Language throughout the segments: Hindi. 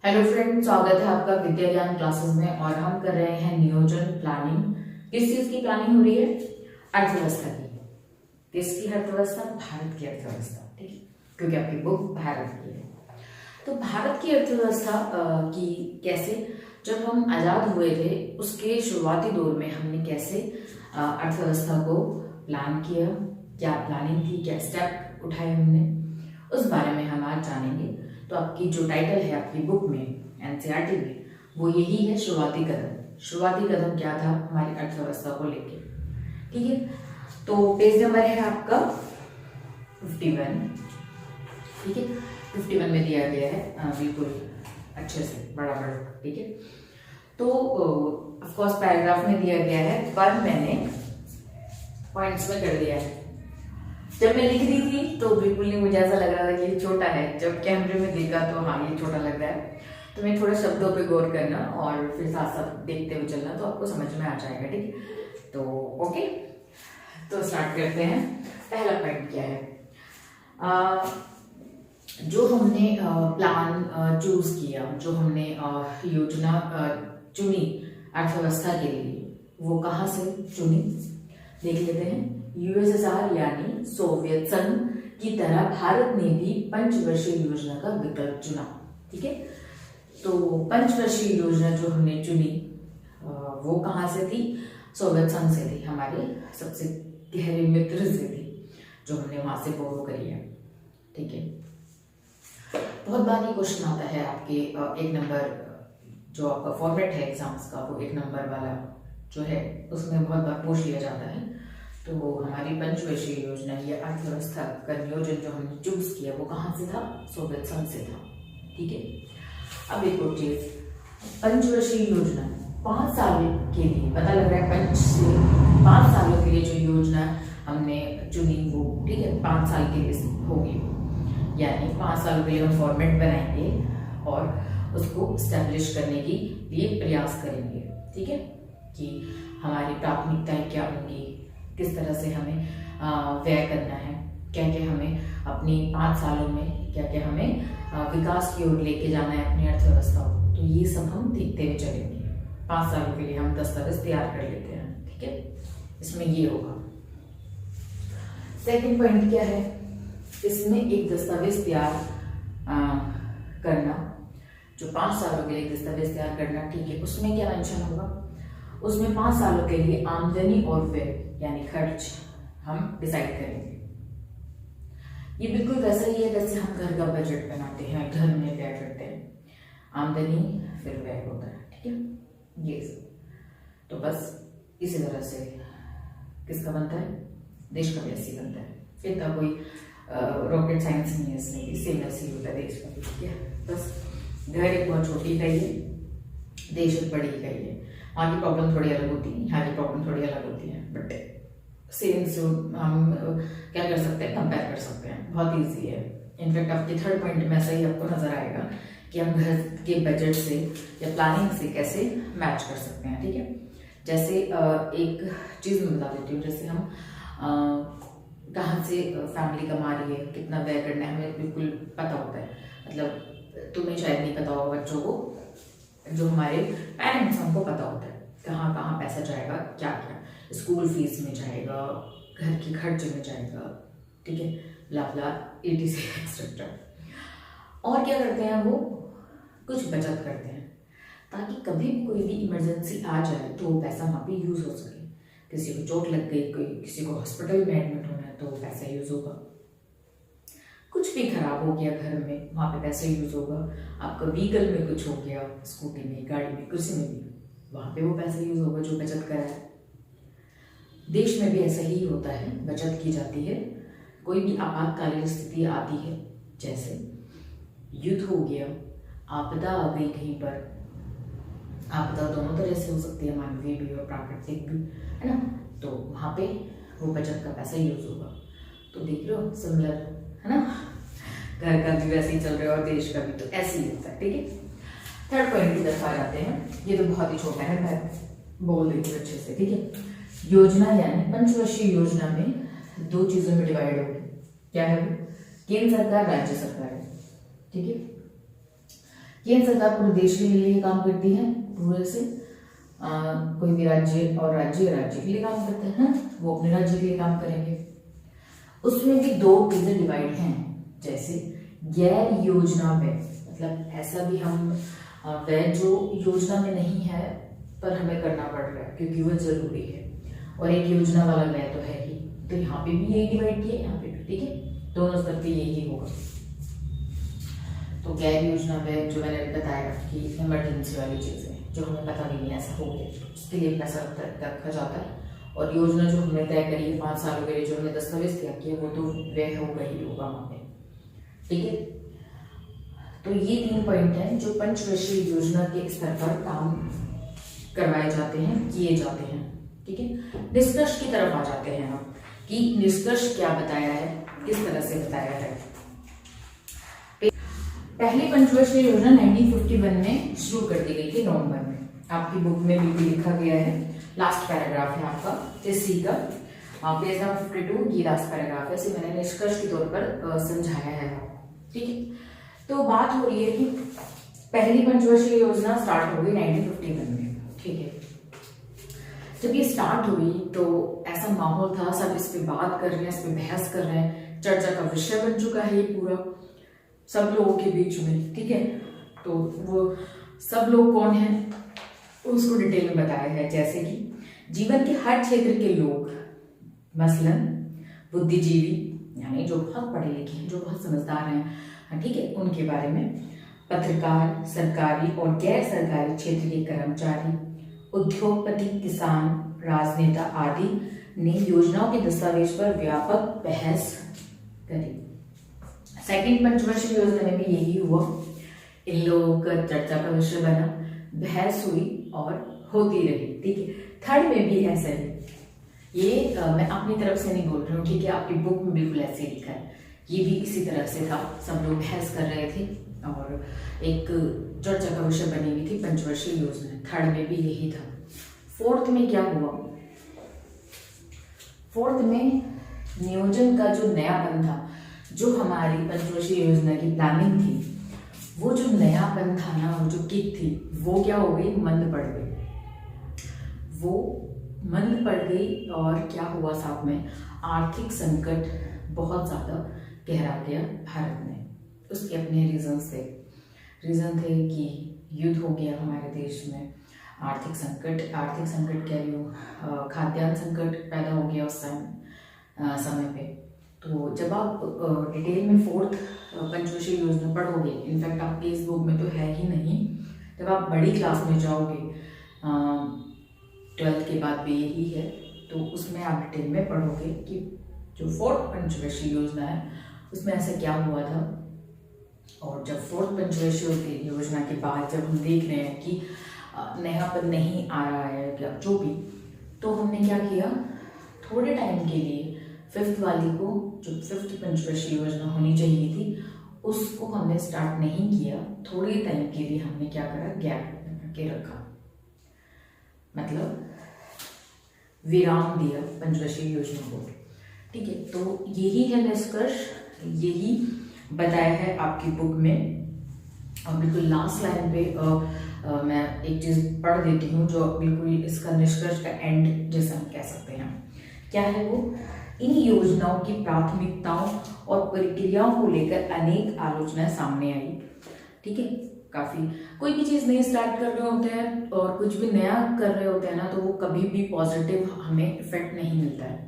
हेलो फ्रेंड, स्वागत है आपका विद्या ज्ञान क्लासेस में। और हम कर रहे हैं नियोजन प्लानिंग। किस चीज की प्लानिंग हो रही है? अर्थव्यवस्था की। किसकी अर्थव्यवस्था? भारत की अर्थव्यवस्था। ठीक है, क्योंकि आपकी बुक भारत की है। तो भारत की अर्थव्यवस्था की कैसे, जब हम आजाद हुए थे उसके शुरुआती दौर में हमने कैसे अर्थव्यवस्था को प्लान किया, क्या प्लानिंग थी, क्या स्टेप उठाए हमने, उस बारे में हम आज जानेंगे। तो आपकी जो टाइटल है आपकी बुक में, एनसीईआरटी में, वो यही है, शुरुआती कदम। शुरुआती कदम क्या था हमारी अर्थव्यवस्था को लेके। ठीक है, तो पेज नंबर है आपका 51। ठीक है, 51 में दिया गया है बिल्कुल अच्छे से बड़ा बड़ा। ठीक है, तो ऑफ कोर्स पैराग्राफ में दिया गया है, पर मैंने पॉइंट्स में कर दिया है। जब मैं लिख रही थी तो बिल्कुल नहीं, मुझे ऐसा लग रहा था कि ये छोटा है, जब कैमरे में देखा तो हाँ ये छोटा लग रहा है। तो मैं थोड़ा शब्दों पे गौर करना और फिर साथ साथ देखते हुए चलना, तो आपको समझ में आ जाएगा। ठीक है, तो ओके, तो स्टार्ट करते हैं। पहला पॉइंट क्या है? जो हमने प्लान चूज किया, जो हमने योजना चुनी अर्थव्यवस्था के लिए, वो कहाँ से चुनी देख लेते हैं। यूएसएसआर यानी सोवियत संघ की तरह भारत ने भी पंचवर्षीय योजना का विकल्प चुना। ठीक है, तो पंचवर्षीय योजना जो हमने चुनी वो कहाँ से थी? सोवियत संघ से थी, हमारे सबसे गहरे मित्र से थी, जो हमने वहां से बोरो करी है। ठीक है, बहुत बार ये क्वेश्चन आता है आपके एक नंबर, जो आपका फॉर्मेट है एग्जाम्स का, वो एक नंबर वाला जो है उसमें बहुत बार पूछ लिया जाता है। तो हमारी पंचवर्षीय योजना या अर्थव्यवस्था का नियोजन जो हमने चूज किया वो कहाँ से था? सोवियत संघ से था। ठीक है, अब एक और चीज, पंचवर्षीय योजना 5 साल के लिए, पता लग रहा है पंच से 5 सालों के लिए जो योजना हमने चुनी वो, ठीक है, 5 साल के लिए होगी, यानी 5 सालों के लिए हम फॉर्मेट बनाएंगे और उसको स्टैब्लिश करने के लिए प्रयास करेंगे। ठीक है, कि हमारी प्राथमिकताएं क्या होंगी, किस तरह से हमें व्यय करना है, क्या क्या हमें अपनी 5 सालों में क्या क्या हमें विकास की ओर लेके जाना है अपनी अर्थव्यवस्था को। तो ये सब हम देखते हुए चलेंगे। 5 सालों के लिए हम दस्तावेज तैयार कर लेते हैं। ठीक है, इसमें ये होगा। सेकंड पॉइंट क्या है? इसमें एक दस्तावेज तैयार करना, जो 5 सालों के लिए दस्तावेज तैयार करना। ठीक है, उसमें क्या मेंशन होगा? उसमें 5 सालों के लिए आमदनी और व्यय यानी खर्च हम डिसाइड करेंगे। ये बिल्कुल वैसा ही है जैसे हम घर का बजट बनाते हैं, घर में व्यय करते हैं, आमदनी फिर व्यय होता है। ठीक है, ये तो बस इसी तरह से किसका बनता है? देश का भी ऐसे बनता है। इतना कोई रॉकेट साइंस नहीं है इसमें भी, सेम ऐसे ही होता है देश का भी। ठीक है, बस घर एक बहुत छोटी इकाई है, देश एक बड़ी इकाई है। वहाँ की प्रॉब्लम थोड़ी अलग होती है, यहाँ की प्रॉब्लम थोड़ी अलग होती है, बट सेम से हम क्या कर सकते हैं? कंपेयर कर सकते हैं, बहुत इजी है। इनफैक्ट आपके थर्ड पॉइंट में ऐसा ही आपको नजर आएगा कि हम घर के बजट से या प्लानिंग से कैसे मैच कर सकते हैं। ठीक है, जैसे एक चीज मैं बता देती हूँ, जैसे हम कहाँ से फैमिली कमा रही है, कितना व्यय करना है, हमें बिल्कुल पता होता है। मतलब तुम्हें शायद नहीं पता होगा, बच्चों को, जो हमारे पेरेंट्स, हमको पता होता है कहाँ कहाँ पैसा जाएगा, क्या क्या स्कूल फीस में जाएगा, घर के खर्च में जाएगा। ठीक है, ब्ला ब्ला etc एक्सेट्रा। और क्या करते हैं वो? कुछ बचत करते हैं, ताकि कभी भी कोई भी इमरजेंसी आ जाए तो वो पैसा वहाँ पे यूज हो सके। किसी को चोट लग गई, कोई किसी को हॉस्पिटल में एडमिट होना है तो पैसा यूज होगा। कुछ भी खराब हो गया घर में, वहां पे पैसा यूज होगा। आपका व्हीकल में कुछ हो गया, स्कूटी में, गाड़ी में, किसी में भी, वहां पे वो पैसा यूज होगा जो बचत करा है। देश में भी ऐसा ही होता है, बचत की जाती है। कोई भी आपातकालीन स्थिति आती है, जैसे युद्ध हो गया, आपदा आ गई कहीं पर। आपदा दोनों तरह से हो सकती है, मानवीय भी और प्राकृतिक भी, है ना। तो वहां पे वो बचत का पैसा यूज होगा। तो देख लो, सिमिलर है ना, घर का भी वैसे ही चल रहा है और देश का भी तो ऐसे ही होता है। ठीक है, थर्ड पॉइंट की तरफ आ जाते हैं। ये तो बहुत ही छोटा है, मैं बोल देती हूँ अच्छे से। ठीक है, योजना यानी पंचवर्षीय योजना में 2 चीजों में डिवाइड होगी। क्या है वो? केंद्र सरकार, राज्य सरकार है। ठीक है, केंद्र सरकार पूरे देश के लिए काम करती है, पूरे से कोई भी राज्य और राज्य के लिए काम करते हैं, वो अपने राज्य के लिए काम करेंगे। उसमें भी दो चीजें डिवाइड हैं, जैसे गैर योजना व्यय, मतलब ऐसा भी हम व्यय जो योजना में नहीं है पर हमें करना पड़ रहा है क्योंकि वह जरूरी है, और एक योजना वाला व्यय तो है ही। तो यहाँ पे भी यही डिवाइड किया, यहाँ पे भी, ठीक है, दोनों स्तर पे यही होगा। तो गैर योजना व्यय जो मैंने बताया कि इमरजेंसी वाली चीजें जो हमें पता भी नहीं ऐसा हो गया, उसके लिए पैसा रखा जाता है। और योजना जो हमने तय करी है 5 सालों के लिए, जो हमने दस्तावेज तय किया, वो तो व्यय होगा ही होगा वहाँ पे, ठीक है। तो ये 3 पॉइंट हैं जो पंचवर्षीय योजना के स्तर पर काम करवाए जाते हैं, किए जाते हैं, ठीक है। निष्कर्ष की तरफ आ जाते हैं हम कि निष्कर्ष क्या बताया है, किस तरह से बताया है। पहली पंचवर्षीय योजना 1951 में शुरू कर दी गई थी, नवंबर में। आपकी बुक में बिल्कुल लिखा गया है, लास्ट पैराग्राफ है आपका इसी का, पेज नंबर 52, ये लास्ट पैराग्राफ है, इसे मैंने निष्कर्ष के तौर पर समझाया है, ठीक है। तो बात हो रही है कि पहली पंचवर्षीय योजना स्टार्ट हो गई 1951 में, ठीक है। जब ये स्टार्ट हुई तो ऐसा माहौल था, सब इस पे बात कर रहे हैं, इस पे बहस कर रहे हैं, चर्चा का विषय बन चुका है ये पूरा सब लोगों के बीच में, ठीक है। तो वो सब लोग कौन हैं उसको डिटेल में बताया है, जैसे कि जीवन के हर क्षेत्र के लोग, मसलन बुद्धिजीवी यानी जो बहुत पढ़े लिखे हैं, जो बहुत समझदार हैं, ठीक है, उनके बारे में, पत्रकार, सरकारी और गैर सरकारी क्षेत्र के कर्मचारी, उद्योगपति, किसान, राजनेता आदि ने योजनाओं के दस्तावेज पर व्यापक बहस करी। सेकंड पंचवर्षीय योजना में भी यही हुआ, इन लोगों का चर्चा का विषय बना, बहस हुई और होती रही, ठीक है। थर्ड में भी ऐसा ही, ये मैं अपनी तरफ से नहीं बोल रही हूँ, ठीक है, आपकी बुक में बिल्कुल ऐसे ही लिखा है, ये भी इसी तरह से था, सब लोग बहस कर रहे थे और एक चर्चा का विषय बनी हुई थी पंचवर्षीय योजना। थर्ड में भी यही था। फोर्थ में क्या हुआ, फोर्थ में नियोजन का जो नयापन था, जो हमारी पंचवर्षीय योजना की प्लानिंग थी, वो जो नयापन था ना, वो जो किक थी, वो क्या हो गई, मंद पड़ गई, वो मंद पड़ गई। और क्या हुआ साथ में, आर्थिक संकट बहुत ज्यादा गहरा गया भारत में। उसके अपने रीजन थे कि युद्ध हो गया हमारे देश में, आर्थिक संकट कह रही हूँ, खाद्यान्न संकट पैदा हो गया उस समय पे। तो जब आप डिटेल में फोर्थ पंचवर्षीय योजना पढ़ोगे, इनफैक्ट आपकी इस बुक में तो है ही नहीं, जब आप बड़ी क्लास में जाओगे 12th के बाद भी यही है, तो उसमें आप डिटेल में पढ़ोगे कि जो फोर्थ पंचवर्षीय योजना है उसमें ऐसा क्या हुआ था। और जब फोर्थ पंचवर्षीय योजना के बाद जब हम देख रहे हैं कि नयापन नहीं आ रहा है या जो भी, तो हमने क्या किया, थोड़े टाइम के लिए फिफ्थ वाली को, जो फिफ्थ पंचवर्षीय योजना होनी चाहिए थी, उसको हमने स्टार्ट नहीं किया। थोड़े टाइम के लिए हमने क्या करा, गैप के रखा, मतलब विराम दिया पंचवर्षीय योजना को, ठीक है। तो यही है निष्कर्ष, यही बताया है आपकी बुक में। और बिल्कुल लास्ट लाइन पे मैं एक चीज पढ़ देती हूँ जो बिल्कुल इसका निष्कर्ष का एंड जैसा हम कह सकते हैं। क्या है वो, इन योजनाओं की प्राथमिकताओं और प्रक्रियाओं को लेकर अनेक आलोचनाएं सामने आई, ठीक है। काफी कोई भी चीज नई स्टार्ट कर रहे होते हैं और कुछ भी नया कर रहे होते हैं ना, तो वो कभी भी पॉजिटिव हमें इफेक्ट नहीं मिलता है।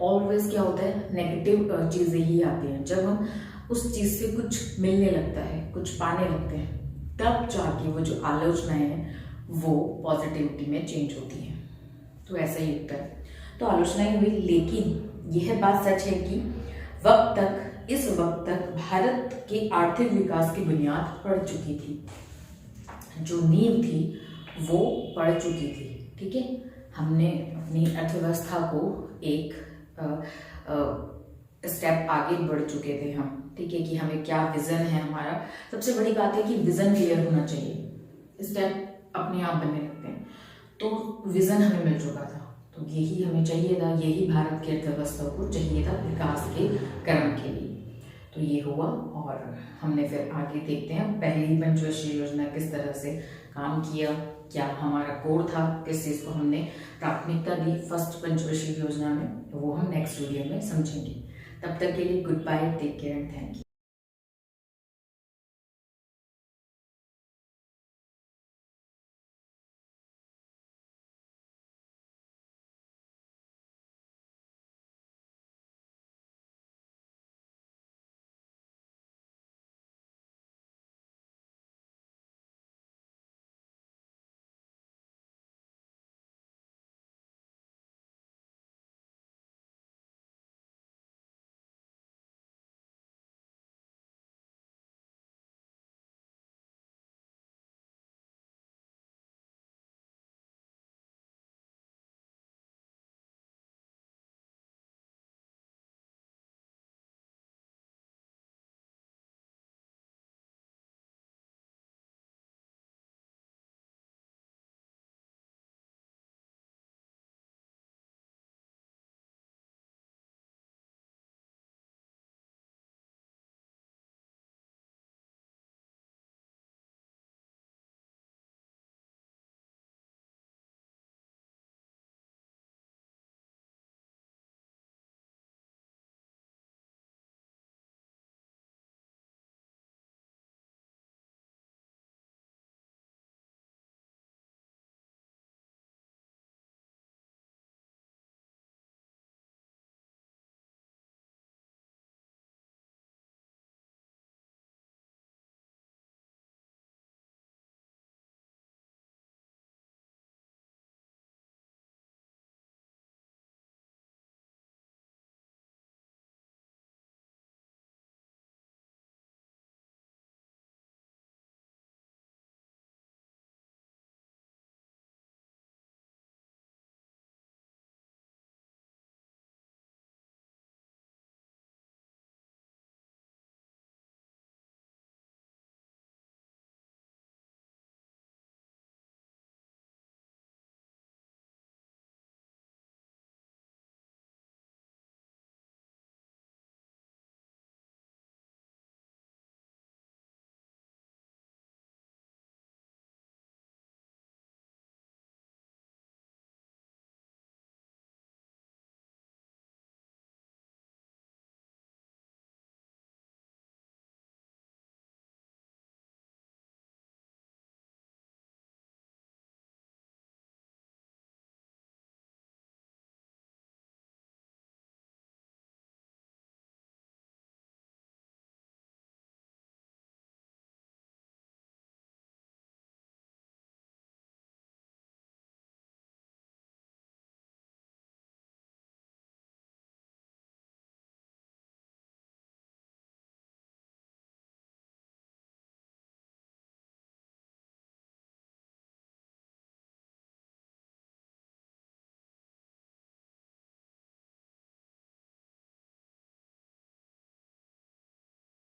ऑलवेज क्या होता है, नेगेटिव चीजें ही आती हैं। जब हम उस चीज से कुछ मिलने लगता है, कुछ पाने लगते हैं, तब जाके वो जो आलोचनाएं हैं वो पॉजिटिविटी में चेंज होती हैं। तो ऐसा ही होता है। तो आलोचनाएं हुई, लेकिन यह बात सच है कि इस वक्त तक भारत के आर्थिक विकास की बुनियाद पड़ चुकी थी, जो नींव थी वो पड़ चुकी थी, ठीक है। हमने अपनी अर्थव्यवस्था को एक स्टेप आगे बढ़ चुके थे हम, ठीक है, कि हमें क्या विजन है हमारा। सबसे बड़ी बात है कि विजन क्लियर होना चाहिए, स्टेप अपने आप बनने लगते हैं। तो विजन हमें मिल चुका था, तो यही हमें चाहिए था, यही भारत की अर्थव्यवस्था को चाहिए था विकास के क्रम के लिए। तो तो ये हुआ और हमने फिर आगे देखते हैं पहली पंचवर्षीय योजना किस तरह से काम किया, क्या हमारा कोर था, किस चीज़ को हमने प्राथमिकता दी फर्स्ट पंचवर्षीय योजना में, तो वो हम नेक्स्ट वीडियो में समझेंगे। तब तक के लिए good bye, take care and thank you.